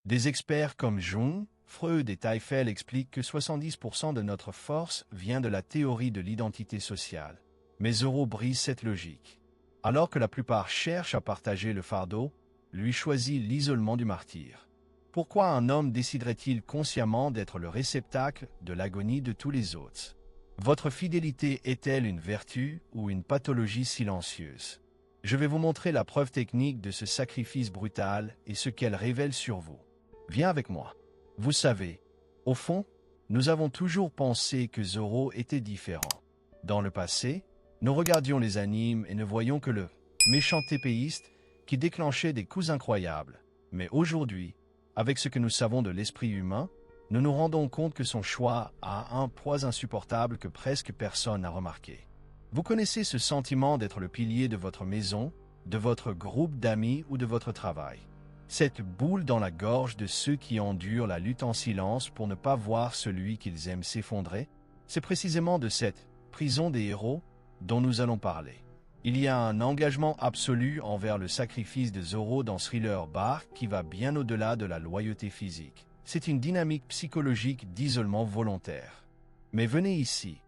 Des experts comme Jung, Freud et Teufel expliquent que 70% de notre force vient de la théorie de l'identité sociale. Mais Zoro brise cette logique. Alors que la plupart cherchent à partager le fardeau, lui choisit l'isolement du martyr. Pourquoi un homme déciderait-il consciemment d'être le réceptacle de l'agonie de tous les autres? Votre fidélité est-elle une vertu ou une pathologie silencieuse? Je vais vous montrer la preuve technique de ce sacrifice brutal et ce qu'elle révèle sur vous. Viens avec moi. Vous savez, au fond, nous avons toujours pensé que Zoro était différent. Dans le passé, nous regardions les animes et ne voyions que le méchant épéiste qui déclenchait des coups incroyables. Mais aujourd'hui, avec ce que nous savons de l'esprit humain, nous nous rendons compte que son choix a un poids insupportable que presque personne n'a remarqué. Vous connaissez ce sentiment d'être le pilier de votre maison, de votre groupe d'amis ou de votre travail. Cette boule dans la gorge de ceux qui endurent la lutte en silence pour ne pas voir celui qu'ils aiment s'effondrer, c'est précisément de cette prison des héros dont nous allons parler. Il y a un engagement absolu envers le sacrifice de Zoro dans Thriller Bark qui va bien au-delà de la loyauté physique. C'est une dynamique psychologique d'isolement volontaire. Mais venez ici.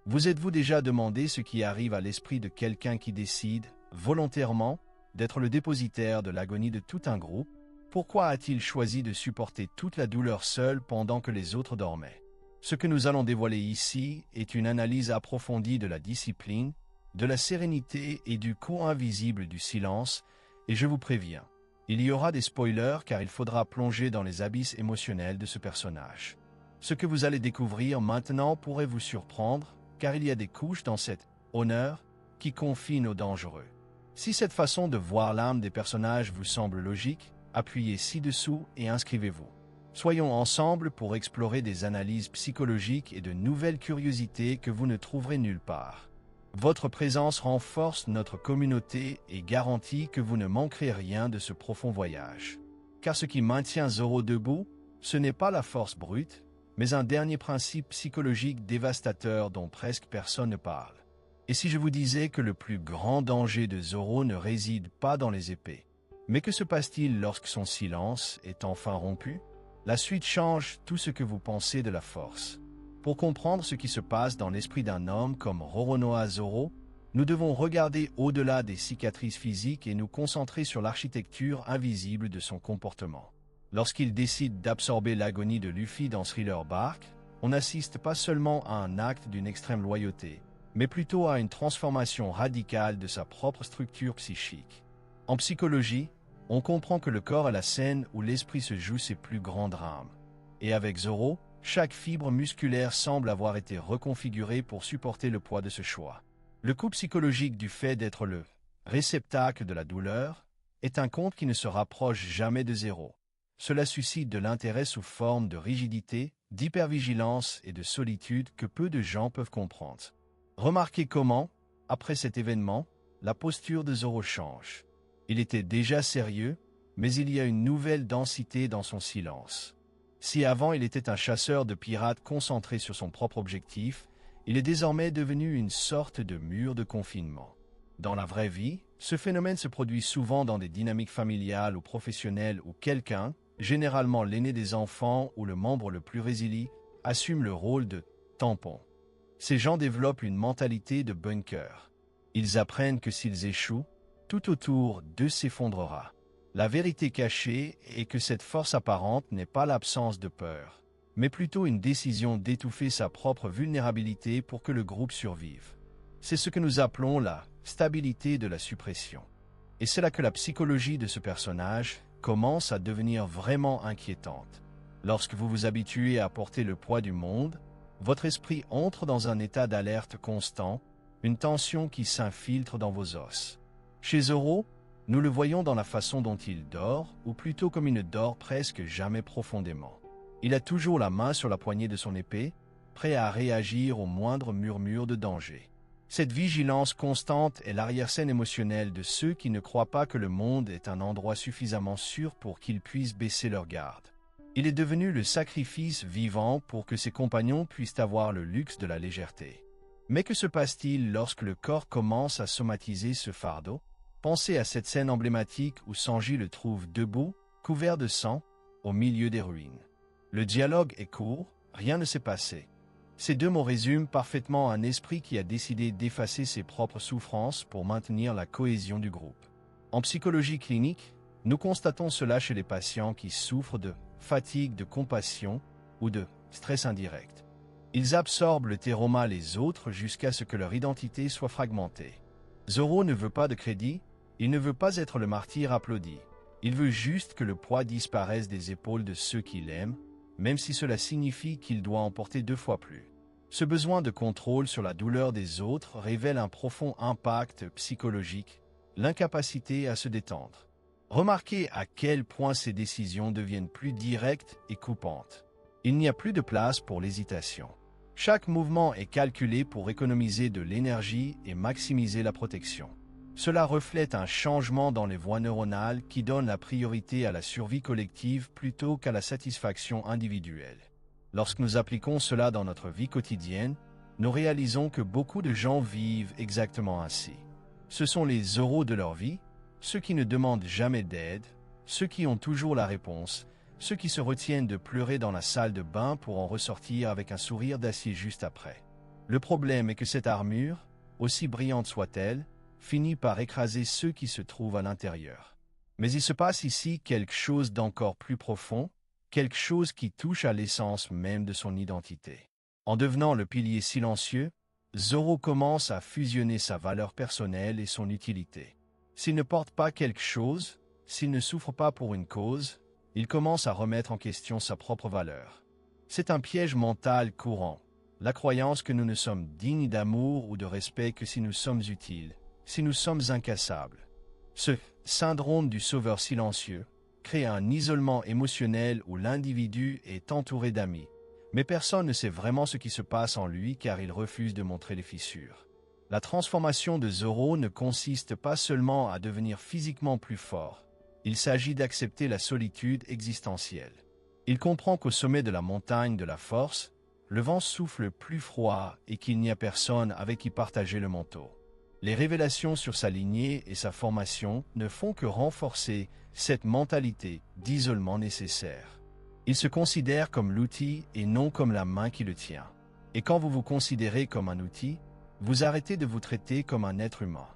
Vous êtes-vous déjà demandé ce qui arrive à l'esprit de quelqu'un qui décide, volontairement, d'être le dépositaire de l'agonie de tout un groupe? Pourquoi a-t-il choisi de supporter toute la douleur seul pendant que les autres dormaient? Ce que nous allons dévoiler ici est une analyse approfondie de la discipline, de la sérénité et du coût invisible du silence, et je vous préviens, il y aura des spoilers car il faudra plonger dans les abysses émotionnels de ce personnage. Ce que vous allez découvrir maintenant pourrait vous surprendre, car il y a des couches dans cet honneur qui confinent aux dangereux. Si cette façon de voir l'âme des personnages vous semble logique, appuyez ci-dessous et inscrivez-vous. Soyons ensemble pour explorer des analyses psychologiques et de nouvelles curiosités que vous ne trouverez nulle part. Votre présence renforce notre communauté et garantit que vous ne manquerez rien de ce profond voyage. Car ce qui maintient Zoro debout, ce n'est pas la force brute, mais un dernier principe psychologique dévastateur dont presque personne ne parle. Et si je vous disais que le plus grand danger de Zoro ne réside pas dans les épées, mais que se passe-t-il lorsque son silence est enfin rompu? La suite change tout ce que vous pensez de la force. Pour comprendre ce qui se passe dans l'esprit d'un homme comme Roronoa Zoro, nous devons regarder au-delà des cicatrices physiques et nous concentrer sur l'architecture invisible de son comportement. Lorsqu'il décide d'absorber l'agonie de Luffy dans Thriller Bark, on n'assiste pas seulement à un acte d'une extrême loyauté, mais plutôt à une transformation radicale de sa propre structure psychique. En psychologie, on comprend que le corps est la scène où l'esprit se joue ses plus grands drames. Et avec Zoro, chaque fibre musculaire semble avoir été reconfigurée pour supporter le poids de ce choix. Le coût psychologique du fait d'être le réceptacle de la douleur est un compte qui ne se rapproche jamais de zéro. Cela suscite de l'intérêt sous forme de rigidité, d'hypervigilance et de solitude que peu de gens peuvent comprendre. Remarquez comment, après cet événement, la posture de Zoro change. Il était déjà sérieux, mais il y a une nouvelle densité dans son silence. Si avant il était un chasseur de pirates concentré sur son propre objectif, il est désormais devenu une sorte de mur de confinement. Dans la vraie vie, ce phénomène se produit souvent dans des dynamiques familiales ou professionnelles où quelqu'un, généralement l'aîné des enfants ou le membre le plus résilient, assume le rôle de tampon. Ces gens développent une mentalité de bunker. Ils apprennent que s'ils échouent, tout autour d'eux s'effondrera. La vérité cachée est que cette force apparente n'est pas l'absence de peur, mais plutôt une décision d'étouffer sa propre vulnérabilité pour que le groupe survive. C'est ce que nous appelons la stabilité de la suppression. Et c'est là que la psychologie de ce personnage commence à devenir vraiment inquiétante. Lorsque vous vous habituez à porter le poids du monde, votre esprit entre dans un état d'alerte constant, une tension qui s'infiltre dans vos os. Chez Zoro, nous le voyons dans la façon dont il dort, ou plutôt comme il ne dort presque jamais profondément. Il a toujours la main sur la poignée de son épée, prêt à réagir au moindre murmure de danger. Cette vigilance constante est l'arrière-scène émotionnelle de ceux qui ne croient pas que le monde est un endroit suffisamment sûr pour qu'ils puissent baisser leur garde. Il est devenu le sacrifice vivant pour que ses compagnons puissent avoir le luxe de la légèreté. Mais que se passe-t-il lorsque le corps commence à somatiser ce fardeau? Pensez à cette scène emblématique où Sanji le trouve debout, couvert de sang, au milieu des ruines. Le dialogue est court, rien ne s'est passé. Ces deux mots résument parfaitement un esprit qui a décidé d'effacer ses propres souffrances pour maintenir la cohésion du groupe. En psychologie clinique, nous constatons cela chez les patients qui souffrent de fatigue de compassion ou de stress indirect. Ils absorbent le trauma les autres jusqu'à ce que leur identité soit fragmentée. Zoro ne veut pas de crédit, il ne veut pas être le martyr applaudi. Il veut juste que le poids disparaisse des épaules de ceux qu'il aime, même si cela signifie qu'il doit en porter 2 fois plus. Ce besoin de contrôle sur la douleur des autres révèle un profond impact psychologique, l'incapacité à se détendre. Remarquez à quel point ces décisions deviennent plus directes et coupantes. Il n'y a plus de place pour l'hésitation. Chaque mouvement est calculé pour économiser de l'énergie et maximiser la protection. Cela reflète un changement dans les voies neuronales qui donne la priorité à la survie collective plutôt qu'à la satisfaction individuelle. Lorsque nous appliquons cela dans notre vie quotidienne, nous réalisons que beaucoup de gens vivent exactement ainsi. Ce sont les Zoros de leur vie, ceux qui ne demandent jamais d'aide, ceux qui ont toujours la réponse, ceux qui se retiennent de pleurer dans la salle de bain pour en ressortir avec un sourire d'acier juste après. Le problème est que cette armure, aussi brillante soit-elle, finit par écraser ceux qui se trouvent à l'intérieur. Mais il se passe ici quelque chose d'encore plus profond, quelque chose qui touche à l'essence même de son identité. En devenant le pilier silencieux, Zoro commence à fusionner sa valeur personnelle et son utilité. S'il ne porte pas quelque chose, s'il ne souffre pas pour une cause, il commence à remettre en question sa propre valeur. C'est un piège mental courant, la croyance que nous ne sommes dignes d'amour ou de respect que si nous sommes utiles, si nous sommes incassables. Ce syndrome du sauveur silencieux crée un isolement émotionnel où l'individu est entouré d'amis, mais personne ne sait vraiment ce qui se passe en lui car il refuse de montrer les fissures. La transformation de Zoro ne consiste pas seulement à devenir physiquement plus fort, il s'agit d'accepter la solitude existentielle. Il comprend qu'au sommet de la montagne de la force, le vent souffle plus froid et qu'il n'y a personne avec qui partager le manteau. Les révélations sur sa lignée et sa formation ne font que renforcer cette mentalité d'isolement nécessaire. Il se considère comme l'outil et non comme la main qui le tient. Et quand vous vous considérez comme un outil, vous arrêtez de vous traiter comme un être humain.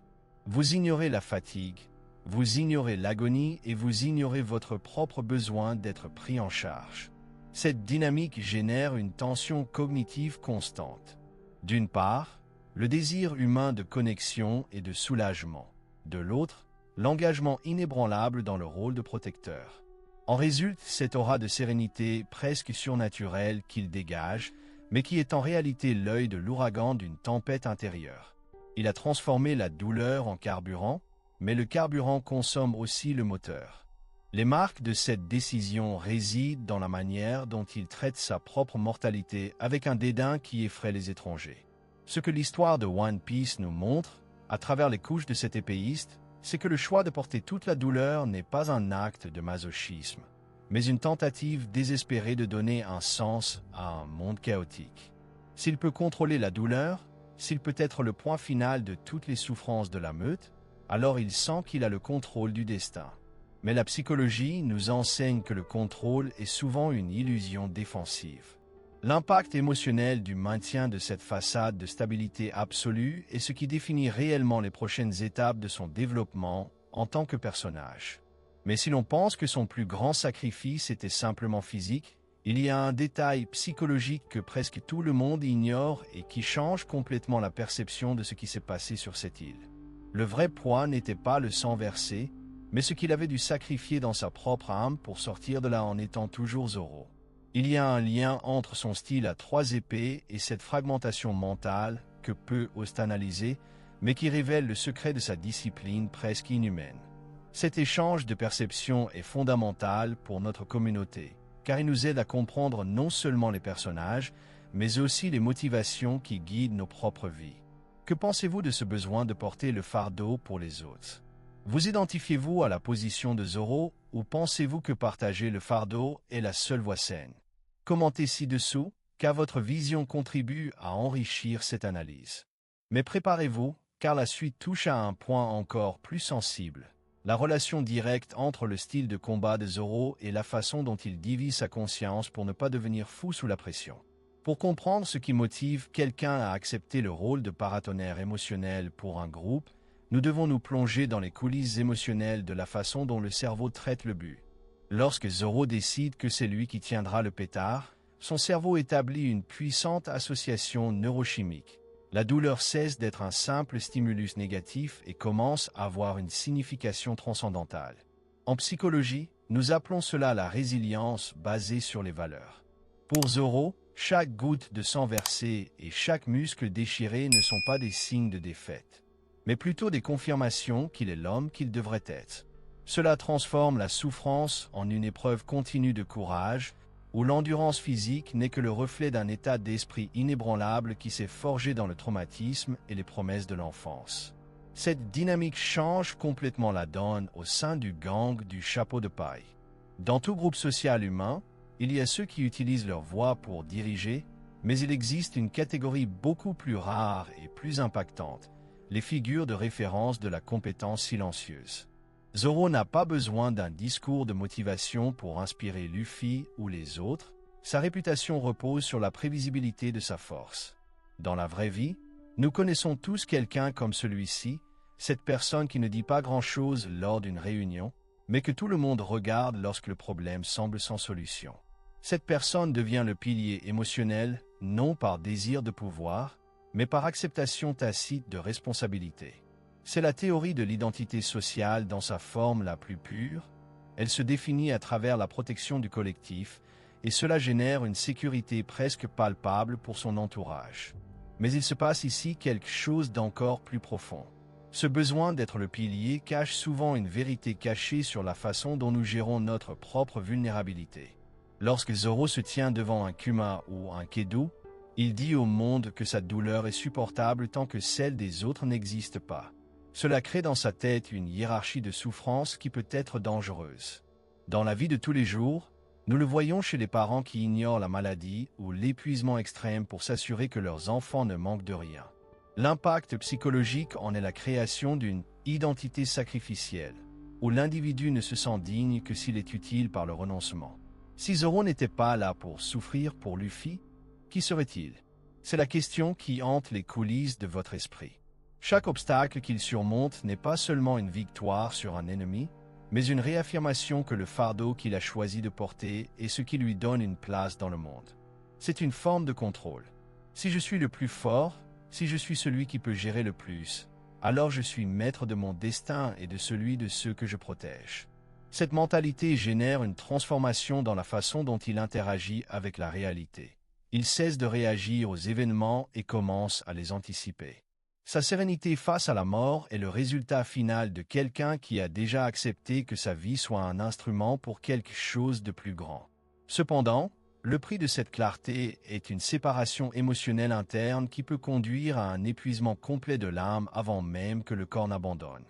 Vous ignorez la fatigue, vous ignorez l'agonie et vous ignorez votre propre besoin d'être pris en charge. Cette dynamique génère une tension cognitive constante. D'une part, le désir humain de connexion et de soulagement. De l'autre, l'engagement inébranlable dans le rôle de protecteur. En résulte cette aura de sérénité presque surnaturelle qu'il dégage, mais qui est en réalité l'œil de l'ouragan d'une tempête intérieure. Il a transformé la douleur en carburant, mais le carburant consomme aussi le moteur. Les marques de cette décision résident dans la manière dont il traite sa propre mortalité avec un dédain qui effraie les étrangers. Ce que l'histoire de One Piece nous montre, à travers les couches de cet épéiste, c'est que le choix de porter toute la douleur n'est pas un acte de masochisme, mais une tentative désespérée de donner un sens à un monde chaotique. S'il peut contrôler la douleur, s'il peut être le point final de toutes les souffrances de la meute, alors il sent qu'il a le contrôle du destin. Mais la psychologie nous enseigne que le contrôle est souvent une illusion défensive. L'impact émotionnel du maintien de cette façade de stabilité absolue est ce qui définit réellement les prochaines étapes de son développement en tant que personnage. Mais si l'on pense que son plus grand sacrifice était simplement physique, il y a un détail psychologique que presque tout le monde ignore et qui change complètement la perception de ce qui s'est passé sur cette île. Le vrai poids n'était pas le sang versé, mais ce qu'il avait dû sacrifier dans sa propre âme pour sortir de là en étant toujours Zoro. Il y a un lien entre son style à 3 épées et cette fragmentation mentale que peu osent analyser, mais qui révèle le secret de sa discipline presque inhumaine. Cet échange de perception est fondamental pour notre communauté, car il nous aide à comprendre non seulement les personnages, mais aussi les motivations qui guident nos propres vies. Que pensez-vous de ce besoin de porter le fardeau pour les autres? Vous identifiez-vous à la position de Zoro ou pensez-vous que partager le fardeau est la seule voie saine? Commentez ci-dessous, car votre vision contribue à enrichir cette analyse. Mais préparez-vous, car la suite touche à un point encore plus sensible, la relation directe entre le style de combat de Zoro et la façon dont il divise sa conscience pour ne pas devenir fou sous la pression. Pour comprendre ce qui motive quelqu'un à accepter le rôle de paratonnerre émotionnel pour un groupe, nous devons nous plonger dans les coulisses émotionnelles de la façon dont le cerveau traite le but. Lorsque Zoro décide que c'est lui qui tiendra le pétard, son cerveau établit une puissante association neurochimique. La douleur cesse d'être un simple stimulus négatif et commence à avoir une signification transcendantale. En psychologie, nous appelons cela la résilience basée sur les valeurs. Pour Zoro, chaque goutte de sang versée et chaque muscle déchiré ne sont pas des signes de défaite, mais plutôt des confirmations qu'il est l'homme qu'il devrait être. Cela transforme la souffrance en une épreuve continue de courage, où l'endurance physique n'est que le reflet d'un état d'esprit inébranlable qui s'est forgé dans le traumatisme et les promesses de l'enfance. Cette dynamique change complètement la donne au sein du gang du chapeau de paille. Dans tout groupe social humain, il y a ceux qui utilisent leur voix pour diriger, mais il existe une catégorie beaucoup plus rare et plus impactante, les figures de référence de la compétence silencieuse. Zoro n'a pas besoin d'un discours de motivation pour inspirer Luffy ou les autres, sa réputation repose sur la prévisibilité de sa force. Dans la vraie vie, nous connaissons tous quelqu'un comme celui-ci, cette personne qui ne dit pas grand-chose lors d'une réunion, mais que tout le monde regarde lorsque le problème semble sans solution. Cette personne devient le pilier émotionnel, non par désir de pouvoir, mais par acceptation tacite de responsabilité. C'est la théorie de l'identité sociale dans sa forme la plus pure. Elle se définit à travers la protection du collectif, et cela génère une sécurité presque palpable pour son entourage. Mais il se passe ici quelque chose d'encore plus profond. Ce besoin d'être le pilier cache souvent une vérité cachée sur la façon dont nous gérons notre propre vulnérabilité. Lorsque Zoro se tient devant un Kuma ou un Kedo, il dit au monde que sa douleur est supportable tant que celle des autres n'existe pas. Cela crée dans sa tête une hiérarchie de souffrance qui peut être dangereuse. Dans la vie de tous les jours, nous le voyons chez les parents qui ignorent la maladie ou l'épuisement extrême pour s'assurer que leurs enfants ne manquent de rien. L'impact psychologique en est la création d'une identité sacrificielle, où l'individu ne se sent digne que s'il est utile par le renoncement. Si Zoro n'était pas là pour souffrir pour Luffy, qui serait-il? C'est la question qui hante les coulisses de votre esprit. Chaque obstacle qu'il surmonte n'est pas seulement une victoire sur un ennemi, mais une réaffirmation que le fardeau qu'il a choisi de porter est ce qui lui donne une place dans le monde. C'est une forme de contrôle. Si je suis le plus fort, si je suis celui qui peut gérer le plus, alors je suis maître de mon destin et de celui de ceux que je protège. Cette mentalité génère une transformation dans la façon dont il interagit avec la réalité. Il cesse de réagir aux événements et commence à les anticiper. Sa sérénité face à la mort est le résultat final de quelqu'un qui a déjà accepté que sa vie soit un instrument pour quelque chose de plus grand. Cependant, le prix de cette clarté est une séparation émotionnelle interne qui peut conduire à un épuisement complet de l'âme avant même que le corps n'abandonne.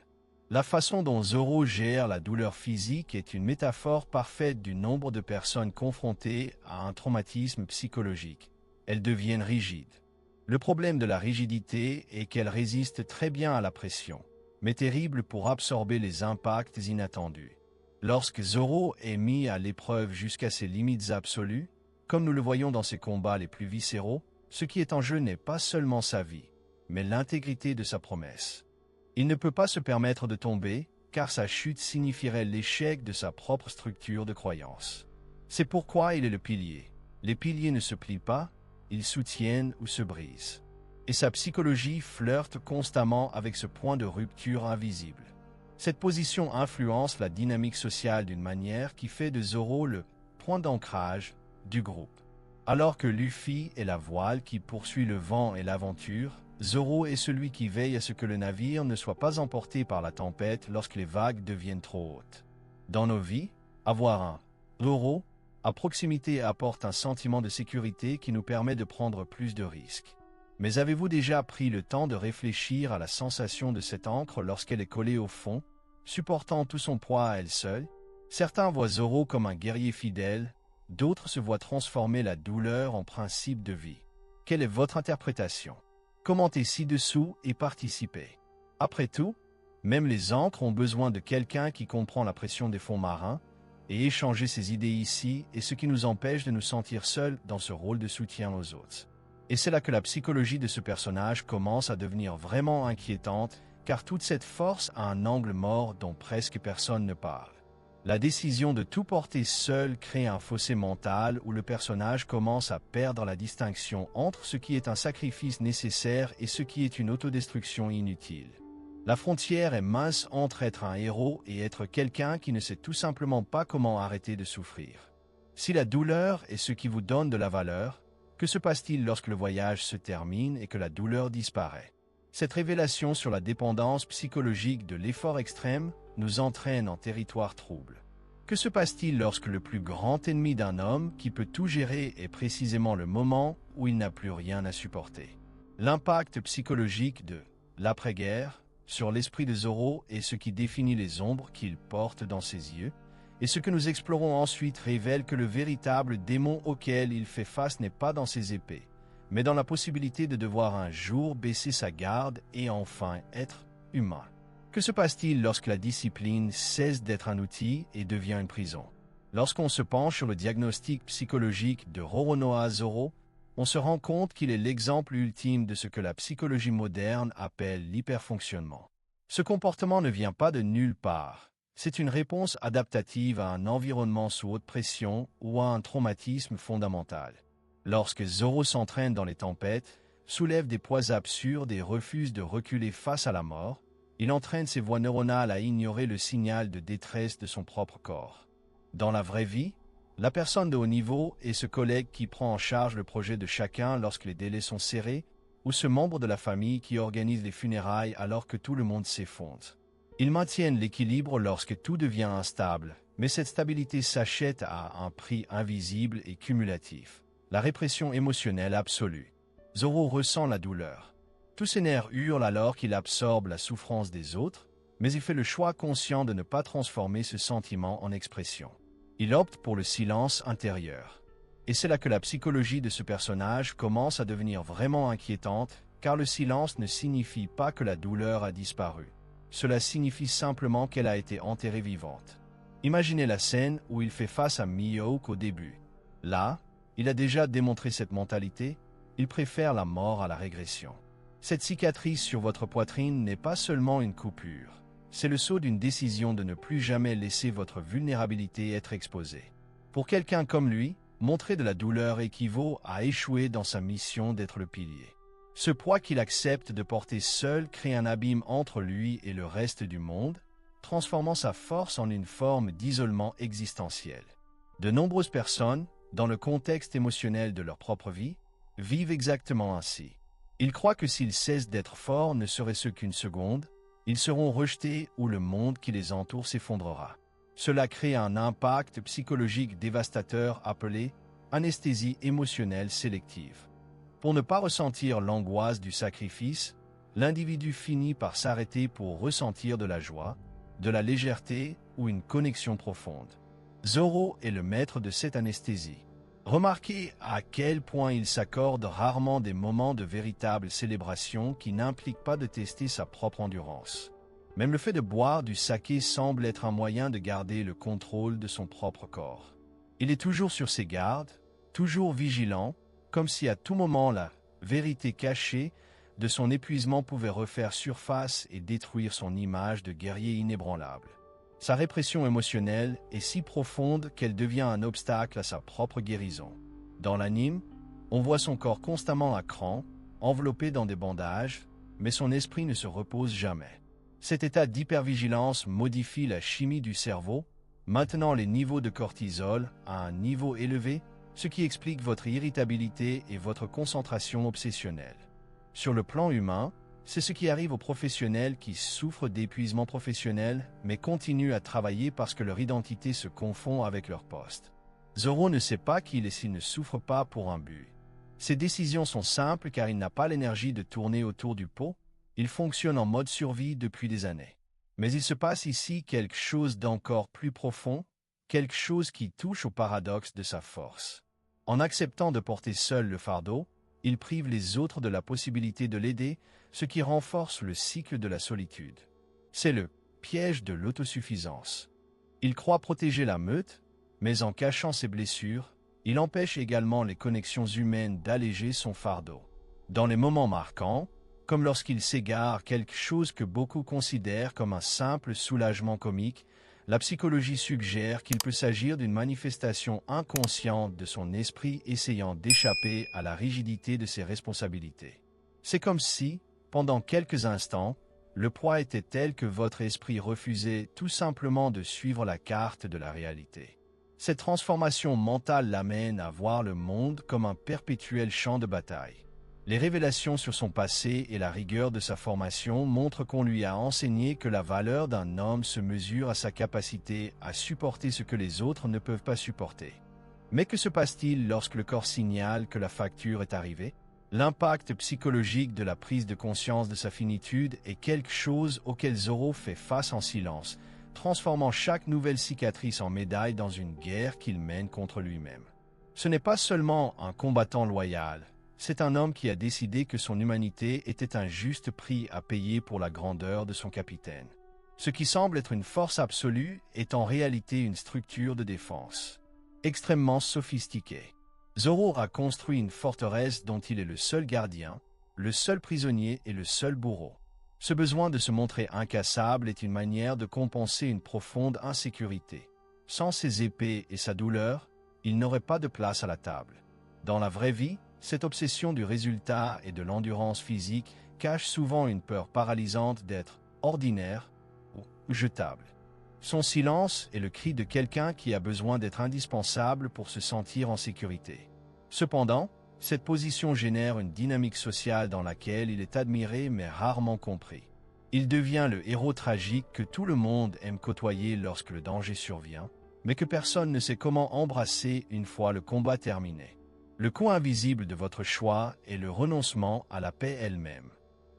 La façon dont Zoro gère la douleur physique est une métaphore parfaite du nombre de personnes confrontées à un traumatisme psychologique. Elles deviennent rigides. Le problème de la rigidité est qu'elle résiste très bien à la pression, mais terrible pour absorber les impacts inattendus. Lorsque Zoro est mis à l'épreuve jusqu'à ses limites absolues, comme nous le voyons dans ses combats les plus viscéraux, ce qui est en jeu n'est pas seulement sa vie, mais l'intégrité de sa promesse. Il ne peut pas se permettre de tomber, car sa chute signifierait l'échec de sa propre structure de croyance. C'est pourquoi il est le pilier. Les piliers ne se plient pas, ils soutiennent ou se brisent. Et sa psychologie flirte constamment avec ce point de rupture invisible. Cette position influence la dynamique sociale d'une manière qui fait de Zoro le point d'ancrage du groupe. Alors que Luffy est la voile qui poursuit le vent et l'aventure, Zoro est celui qui veille à ce que le navire ne soit pas emporté par la tempête lorsque les vagues deviennent trop hautes. Dans nos vies, avoir un Zoro à proximité apporte un sentiment de sécurité qui nous permet de prendre plus de risques. Mais avez-vous déjà pris le temps de réfléchir à la sensation de cette ancre lorsqu'elle est collée au fond, supportant tout son poids à elle seule? Certains voient Zoro comme un guerrier fidèle, d'autres se voient transformer la douleur en principe de vie. Quelle est votre interprétation? Commentez ci-dessous et participez. Après tout, Même les ancres ont besoin de quelqu'un qui comprend la pression des fonds marins, et échanger ses idées ici est ce qui nous empêche de nous sentir seuls dans ce rôle de soutien aux autres. Et c'est là que la psychologie de ce personnage commence à devenir vraiment inquiétante, car toute cette force a un angle mort dont presque personne ne parle. La décision de tout porter seul crée un fossé mental où le personnage commence à perdre la distinction entre ce qui est un sacrifice nécessaire et ce qui est une autodestruction inutile. La frontière est mince entre être un héros et être quelqu'un qui ne sait tout simplement pas comment arrêter de souffrir. Si la douleur est ce qui vous donne de la valeur, que se passe-t-il lorsque le voyage se termine et que la douleur disparaît? Cette révélation sur la dépendance psychologique de l'effort extrême nous entraîne en territoire trouble. Que se passe-t-il lorsque le plus grand ennemi d'un homme qui peut tout gérer est précisément le moment où il n'a plus rien à supporter? L'impact psychologique de l'après-guerre sur l'esprit de Zoro est ce qui définit les ombres qu'il porte dans ses yeux, et ce que nous explorons ensuite révèle que le véritable démon auquel il fait face n'est pas dans ses épées, mais dans la possibilité de devoir un jour baisser sa garde et enfin être humain. Que se passe-t-il lorsque la discipline cesse d'être un outil et devient une prison? Lorsqu'on se penche sur le diagnostic psychologique de Roronoa Zoro, on se rend compte qu'il est l'exemple ultime de ce que la psychologie moderne appelle l'hyperfonctionnement. Ce comportement ne vient pas de nulle part. C'est une réponse adaptative à un environnement sous haute pression ou à un traumatisme fondamental. Lorsque Zoro s'entraîne dans les tempêtes, soulève des poids absurdes et refuse de reculer face à la mort, il entraîne ses voies neuronales à ignorer le signal de détresse de son propre corps. Dans la vraie vie, la personne de haut niveau est ce collègue qui prend en charge le projet de chacun lorsque les délais sont serrés, ou ce membre de la famille qui organise les funérailles alors que tout le monde s'effondre. Ils maintiennent l'équilibre lorsque tout devient instable, mais cette stabilité s'achète à un prix invisible et cumulatif. La répression émotionnelle absolue. Zoro ressent la douleur. Tous ses nerfs hurlent alors qu'il absorbe la souffrance des autres, mais il fait le choix conscient de ne pas transformer ce sentiment en expression. Il opte pour le silence intérieur. Et c'est là que la psychologie de ce personnage commence à devenir vraiment inquiétante, car le silence ne signifie pas que la douleur a disparu. Cela signifie simplement qu'elle a été enterrée vivante. Imaginez la scène où il fait face à Mihawk au début. Là, il a déjà démontré cette mentalité, il préfère la mort à la régression. Cette cicatrice sur votre poitrine n'est pas seulement une coupure. C'est le sceau d'une décision de ne plus jamais laisser votre vulnérabilité être exposée. Pour quelqu'un comme lui, montrer de la douleur équivaut à échouer dans sa mission d'être le pilier. Ce poids qu'il accepte de porter seul crée un abîme entre lui et le reste du monde, transformant sa force en une forme d'isolement existentiel. De nombreuses personnes, dans le contexte émotionnel de leur propre vie, vivent exactement ainsi. Ils croient que s'ils cessent d'être forts ne serait ce qu'une seconde, ils seront rejetés ou le monde qui les entoure s'effondrera. Cela crée un impact psychologique dévastateur appelé anesthésie émotionnelle sélective. Pour ne pas ressentir l'angoisse du sacrifice, l'individu finit par s'arrêter pour ressentir de la joie, de la légèreté ou une connexion profonde. Zoro est le maître de cette anesthésie. Remarquez à quel point il s'accorde rarement des moments de véritable célébration qui n'impliquent pas de tester sa propre endurance. Même le fait de boire du saké semble être un moyen de garder le contrôle de son propre corps. Il est toujours sur ses gardes, toujours vigilant, comme si à tout moment la vérité cachée de son épuisement pouvait refaire surface et détruire son image de guerrier inébranlable. Sa répression émotionnelle est si profonde qu'elle devient un obstacle à sa propre guérison. Dans l'anime, on voit son corps constamment à cran, enveloppé dans des bandages, mais son esprit ne se repose jamais. Cet état d'hypervigilance modifie la chimie du cerveau, maintenant les niveaux de cortisol à un niveau élevé, ce qui explique votre irritabilité et votre concentration obsessionnelle. Sur le plan humain, c'est ce qui arrive aux professionnels qui souffrent d'épuisement professionnel mais continuent à travailler parce que leur identité se confond avec leur poste. Zoro ne sait pas qu'il est s'il ne souffre pas pour un but. Ses décisions sont simples car il n'a pas l'énergie de tourner autour du pot, il fonctionne en mode survie depuis des années. Mais il se passe ici quelque chose d'encore plus profond, quelque chose qui touche au paradoxe de sa force. En acceptant de porter seul le fardeau, il prive les autres de la possibilité de l'aider, ce qui renforce le cycle de la solitude. C'est le piège de l'autosuffisance. Il croit protéger la meute, mais en cachant ses blessures, il empêche également les connexions humaines d'alléger son fardeau. Dans les moments marquants, comme lorsqu'il s'égare, quelque chose que beaucoup considèrent comme un simple soulagement comique, la psychologie suggère qu'il peut s'agir d'une manifestation inconsciente de son esprit essayant d'échapper à la rigidité de ses responsabilités. C'est comme si, pendant quelques instants, le poids était tel que votre esprit refusait tout simplement de suivre la carte de la réalité. Cette transformation mentale l'amène à voir le monde comme un perpétuel champ de bataille. Les révélations sur son passé et la rigueur de sa formation montrent qu'on lui a enseigné que la valeur d'un homme se mesure à sa capacité à supporter ce que les autres ne peuvent pas supporter. Mais que se passe-t-il lorsque le corps signale que la facture est arrivée? L'impact psychologique de la prise de conscience de sa finitude est quelque chose auquel Zoro fait face en silence, transformant chaque nouvelle cicatrice en médaille dans une guerre qu'il mène contre lui-même. Ce n'est pas seulement un combattant loyal, c'est un homme qui a décidé que son humanité était un juste prix à payer pour la grandeur de son capitaine. Ce qui semble être une force absolue est en réalité une structure de défense extrêmement sophistiquée. Zoro a construit une forteresse dont il est le seul gardien, le seul prisonnier et le seul bourreau. Ce besoin de se montrer incassable est une manière de compenser une profonde insécurité. Sans ses épées et sa douleur, il n'aurait pas de place à la table. Dans la vraie vie, cette obsession du résultat et de l'endurance physique cache souvent une peur paralysante d'être ordinaire ou jetable. Son silence est le cri de quelqu'un qui a besoin d'être indispensable pour se sentir en sécurité. Cependant, cette position génère une dynamique sociale dans laquelle il est admiré mais rarement compris. Il devient le héros tragique que tout le monde aime côtoyer lorsque le danger survient, mais que personne ne sait comment embrasser une fois le combat terminé. Le coût invisible de votre choix est le renoncement à la paix elle-même.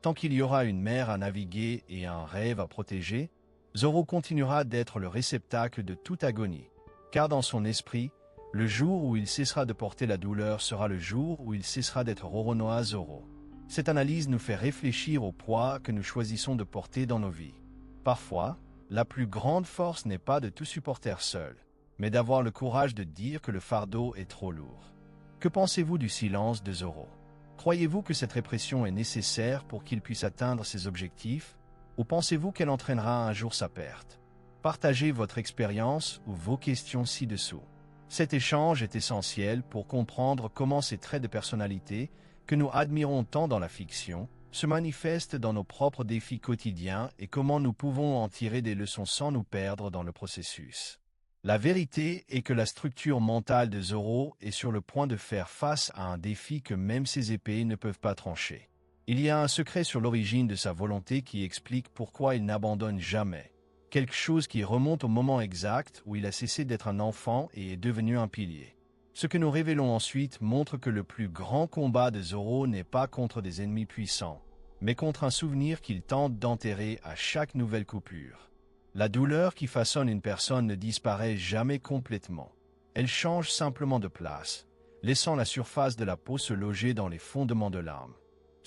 Tant qu'il y aura une mer à naviguer et un rêve à protéger, Zoro continuera d'être le réceptacle de toute agonie, car dans son esprit, le jour où il cessera de porter la douleur sera le jour où il cessera d'être Roronoa Zoro. Cette analyse nous fait réfléchir au poids que nous choisissons de porter dans nos vies. Parfois, la plus grande force n'est pas de tout supporter seul, mais d'avoir le courage de dire que le fardeau est trop lourd. Que pensez-vous du silence de Zoro? Croyez-vous que cette répression est nécessaire pour qu'il puisse atteindre ses objectifs, ou pensez-vous qu'elle entraînera un jour sa perte? Partagez votre expérience ou vos questions ci-dessous. Cet échange est essentiel pour comprendre comment ces traits de personnalité, que nous admirons tant dans la fiction, se manifestent dans nos propres défis quotidiens et comment nous pouvons en tirer des leçons sans nous perdre dans le processus. La vérité est que la structure mentale de Zoro est sur le point de faire face à un défi que même ses épées ne peuvent pas trancher. Il y a un secret sur l'origine de sa volonté qui explique pourquoi il n'abandonne jamais. Quelque chose qui remonte au moment exact où il a cessé d'être un enfant et est devenu un pilier. Ce que nous révélons ensuite montre que le plus grand combat de Zoro n'est pas contre des ennemis puissants, mais contre un souvenir qu'il tente d'enterrer à chaque nouvelle coupure. La douleur qui façonne une personne ne disparaît jamais complètement. Elle change simplement de place, laissant la surface de la peau se loger dans les fondements de l'âme.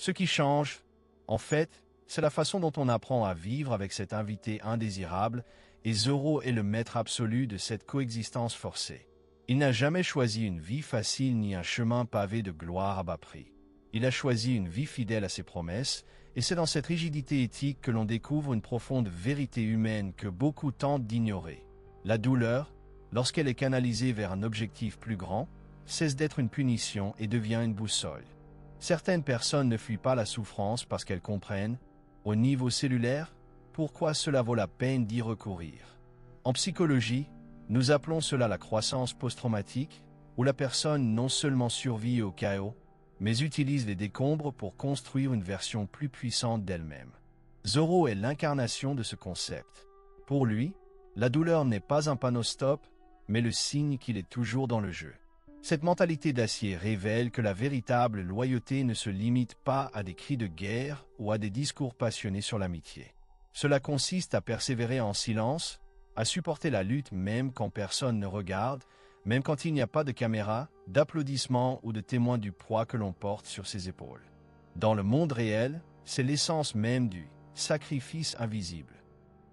Ce qui change, en fait, c'est la façon dont on apprend à vivre avec cet invité indésirable, et Zoro est le maître absolu de cette coexistence forcée. Il n'a jamais choisi une vie facile ni un chemin pavé de gloire à bas prix. Il a choisi une vie fidèle à ses promesses, et c'est dans cette rigidité éthique que l'on découvre une profonde vérité humaine que beaucoup tentent d'ignorer. La douleur, lorsqu'elle est canalisée vers un objectif plus grand, cesse d'être une punition et devient une boussole. Certaines personnes ne fuient pas la souffrance parce qu'elles comprennent, au niveau cellulaire, pourquoi cela vaut la peine d'y recourir. En psychologie, nous appelons cela la croissance post-traumatique, où la personne non seulement survit au chaos, mais utilise les décombres pour construire une version plus puissante d'elle-même. Zoro est l'incarnation de ce concept. Pour lui, la douleur n'est pas un panneau stop, mais le signe qu'il est toujours dans le jeu. Cette mentalité d'acier révèle que la véritable loyauté ne se limite pas à des cris de guerre ou à des discours passionnés sur l'amitié. Cela consiste à persévérer en silence, à supporter la lutte même quand personne ne regarde, même quand il n'y a pas de caméra, d'applaudissements ou de témoins du poids que l'on porte sur ses épaules. Dans le monde réel, c'est l'essence même du sacrifice invisible.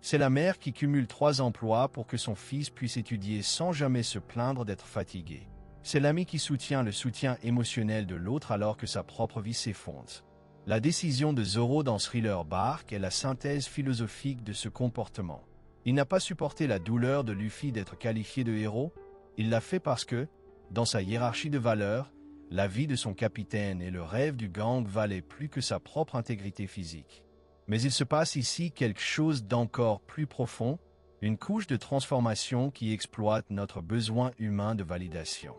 C'est la mère qui cumule 3 emplois pour que son fils puisse étudier sans jamais se plaindre d'être fatigué. C'est l'ami qui soutient le soutien émotionnel de l'autre alors que sa propre vie s'effondre. La décision de Zorro dans Thriller Bark est la synthèse philosophique de ce comportement. Il n'a pas supporté la douleur de Luffy d'être qualifié de héros, il l'a fait parce que, dans sa hiérarchie de valeurs, la vie de son capitaine et le rêve du gang valaient plus que sa propre intégrité physique. Mais il se passe ici quelque chose d'encore plus profond, une couche de transformation qui exploite notre besoin humain de validation.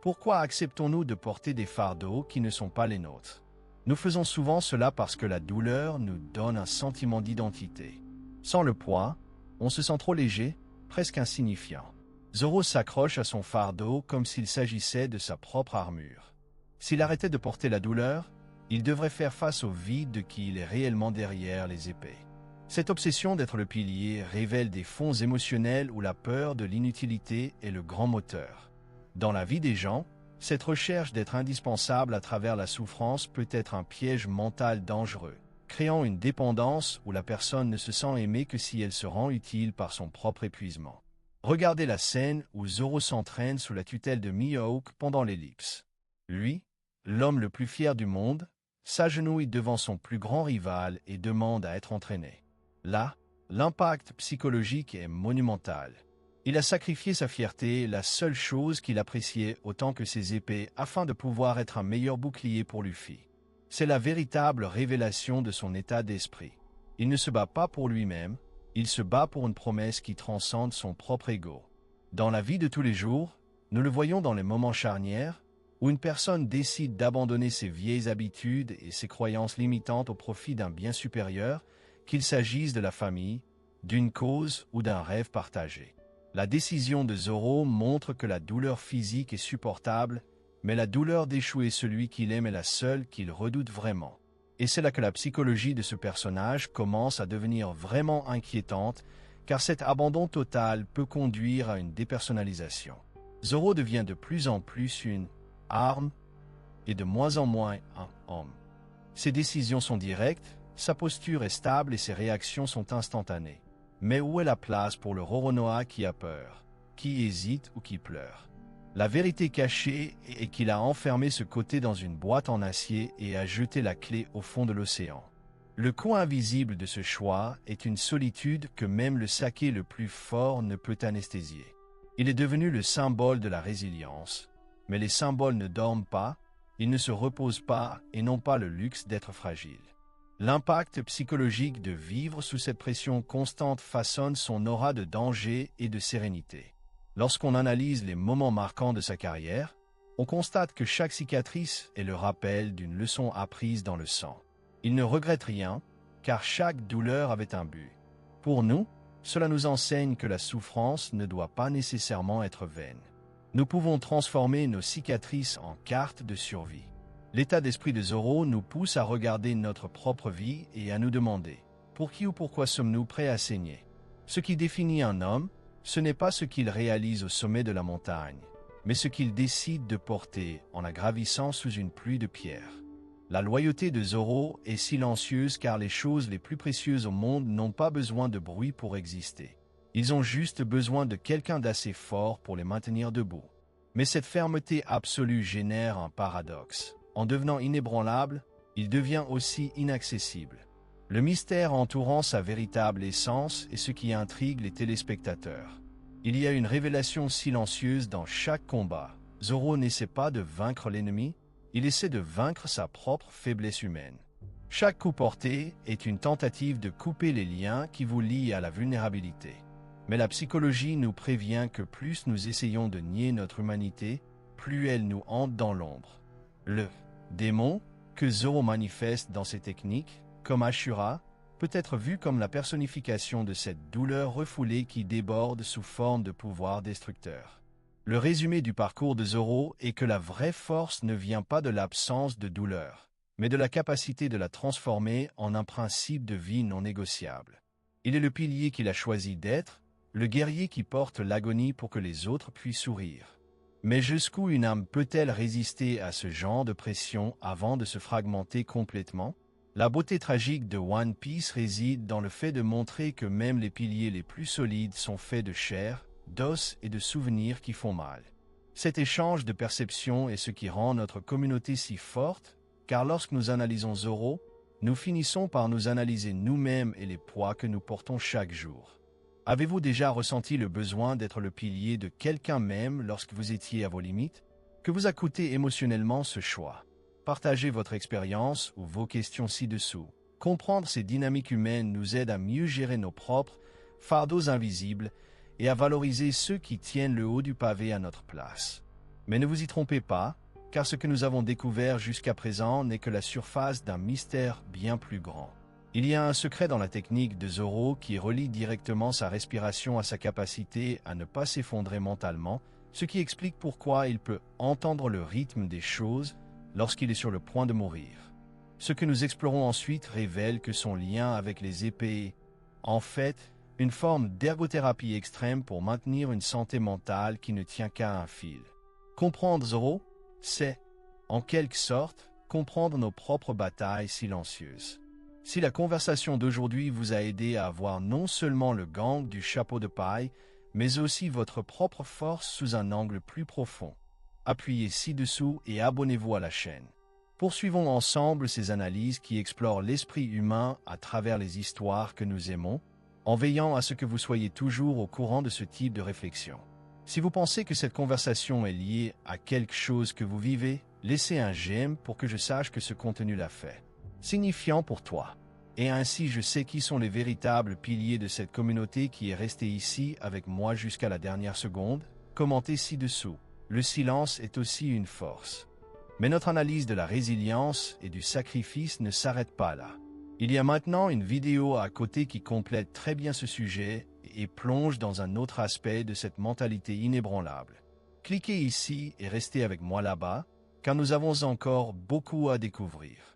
Pourquoi acceptons-nous de porter des fardeaux qui ne sont pas les nôtres? Nous faisons souvent cela parce que la douleur nous donne un sentiment d'identité. Sans le poids, on se sent trop léger, presque insignifiant. Zorro s'accroche à son fardeau comme s'il s'agissait de sa propre armure. S'il arrêtait de porter la douleur, il devrait faire face au vide de qui il est réellement derrière les épées. Cette obsession d'être le pilier révèle des fonds émotionnels où la peur de l'inutilité est le grand moteur. Dans la vie des gens, cette recherche d'être indispensable à travers la souffrance peut être un piège mental dangereux, créant une dépendance où la personne ne se sent aimée que si elle se rend utile par son propre épuisement. Regardez la scène où Zorro s'entraîne sous la tutelle de Mihawk pendant l'ellipse. Lui, l'homme le plus fier du monde, s'agenouille devant son plus grand rival et demande à être entraîné. Là, l'impact psychologique est monumental. Il a sacrifié sa fierté, la seule chose qu'il appréciait autant que ses épées, afin de pouvoir être un meilleur bouclier pour Luffy. C'est la véritable révélation de son état d'esprit. Il ne se bat pas pour lui-même, il se bat pour une promesse qui transcende son propre ego. Dans la vie de tous les jours, nous le voyons dans les moments charnières, où une personne décide d'abandonner ses vieilles habitudes et ses croyances limitantes au profit d'un bien supérieur, qu'il s'agisse de la famille, d'une cause ou d'un rêve partagé. La décision de Zorro montre que la douleur physique est supportable, mais la douleur d'échouer celui qu'il aime est la seule qu'il redoute vraiment. Et c'est là que la psychologie de ce personnage commence à devenir vraiment inquiétante, car cet abandon total peut conduire à une dépersonnalisation. Zorro devient de plus en plus une arme et de moins en moins un homme. Ses décisions sont directes, sa posture est stable et ses réactions sont instantanées. Mais où est la place pour le Roronoa qui a peur, qui hésite ou qui pleure? La vérité cachée est qu'il a enfermé ce côté dans une boîte en acier et a jeté la clé au fond de l'océan. Le coût invisible de ce choix est une solitude que même le saké le plus fort ne peut anesthésier. Il est devenu le symbole de la résilience, mais les symboles ne dorment pas, ils ne se reposent pas et n'ont pas le luxe d'être fragiles. L'impact psychologique de vivre sous cette pression constante façonne son aura de danger et de sérénité. Lorsqu'on analyse les moments marquants de sa carrière, on constate que chaque cicatrice est le rappel d'une leçon apprise dans le sang. Il ne regrette rien, car chaque douleur avait un but. Pour nous, cela nous enseigne que la souffrance ne doit pas nécessairement être vaine. Nous pouvons transformer nos cicatrices en cartes de survie. L'état d'esprit de Zorro nous pousse à regarder notre propre vie et à nous demander « Pour qui ou pourquoi sommes-nous prêts à saigner ?» Ce qui définit un homme, ce n'est pas ce qu'il réalise au sommet de la montagne, mais ce qu'il décide de porter en la gravissant sous une pluie de pierres. La loyauté de Zorro est silencieuse car les choses les plus précieuses au monde n'ont pas besoin de bruit pour exister. Ils ont juste besoin de quelqu'un d'assez fort pour les maintenir debout. Mais cette fermeté absolue génère un paradoxe. En devenant inébranlable, il devient aussi inaccessible. Le mystère entourant sa véritable essence est ce qui intrigue les téléspectateurs. Il y a une révélation silencieuse dans chaque combat. Zorro n'essaie pas de vaincre l'ennemi, il essaie de vaincre sa propre faiblesse humaine. Chaque coup porté est une tentative de couper les liens qui vous lient à la vulnérabilité. Mais la psychologie nous prévient que plus nous essayons de nier notre humanité, plus elle nous hante dans l'ombre. Le démon que Zorro manifeste dans ses techniques, comme Ashura, peut être vu comme la personnification de cette douleur refoulée qui déborde sous forme de pouvoir destructeur. Le résumé du parcours de Zorro est que la vraie force ne vient pas de l'absence de douleur, mais de la capacité de la transformer en un principe de vie non négociable. Il est le pilier qu'il a choisi d'être, le guerrier qui porte l'agonie pour que les autres puissent sourire. Mais jusqu'où une âme peut-elle résister à ce genre de pression avant de se fragmenter complètement? La beauté tragique de One Piece réside dans le fait de montrer que même les piliers les plus solides sont faits de chair, d'os et de souvenirs qui font mal. Cet échange de perceptions est ce qui rend notre communauté si forte, car lorsque nous analysons Zoro, nous finissons par nous analyser nous-mêmes et les poids que nous portons chaque jour. Avez-vous déjà ressenti le besoin d'être le pilier de quelqu'un même lorsque vous étiez à vos limites? Que vous a coûté émotionnellement ce choix? Partagez votre expérience ou vos questions ci-dessous. Comprendre ces dynamiques humaines nous aide à mieux gérer nos propres fardeaux invisibles et à valoriser ceux qui tiennent le haut du pavé à notre place. Mais ne vous y trompez pas, car ce que nous avons découvert jusqu'à présent n'est que la surface d'un mystère bien plus grand. Il y a un secret dans la technique de Zoro qui relie directement sa respiration à sa capacité à ne pas s'effondrer mentalement, ce qui explique pourquoi il peut entendre le rythme des choses lorsqu'il est sur le point de mourir. Ce que nous explorons ensuite révèle que son lien avec les épées est, en fait, une forme d'ergothérapie extrême pour maintenir une santé mentale qui ne tient qu'à un fil. Comprendre Zoro, c'est, en quelque sorte, comprendre nos propres batailles silencieuses. Si la conversation d'aujourd'hui vous a aidé à voir non seulement le gang du chapeau de paille, mais aussi votre propre force sous un angle plus profond, appuyez ci-dessous et abonnez-vous à la chaîne. Poursuivons ensemble ces analyses qui explorent l'esprit humain à travers les histoires que nous aimons, en veillant à ce que vous soyez toujours au courant de ce type de réflexion. Si vous pensez que cette conversation est liée à quelque chose que vous vivez, laissez un j'aime pour que je sache que ce contenu l'a fait. Signifiant pour toi. Et ainsi je sais qui sont les véritables piliers de cette communauté qui est restée ici avec moi jusqu'à la dernière seconde. Commentez ci-dessous. Le silence est aussi une force. Mais notre analyse de la résilience et du sacrifice ne s'arrête pas là. Il y a maintenant une vidéo à côté qui complète très bien ce sujet et plonge dans un autre aspect de cette mentalité inébranlable. Cliquez ici et restez avec moi là-bas, car nous avons encore beaucoup à découvrir.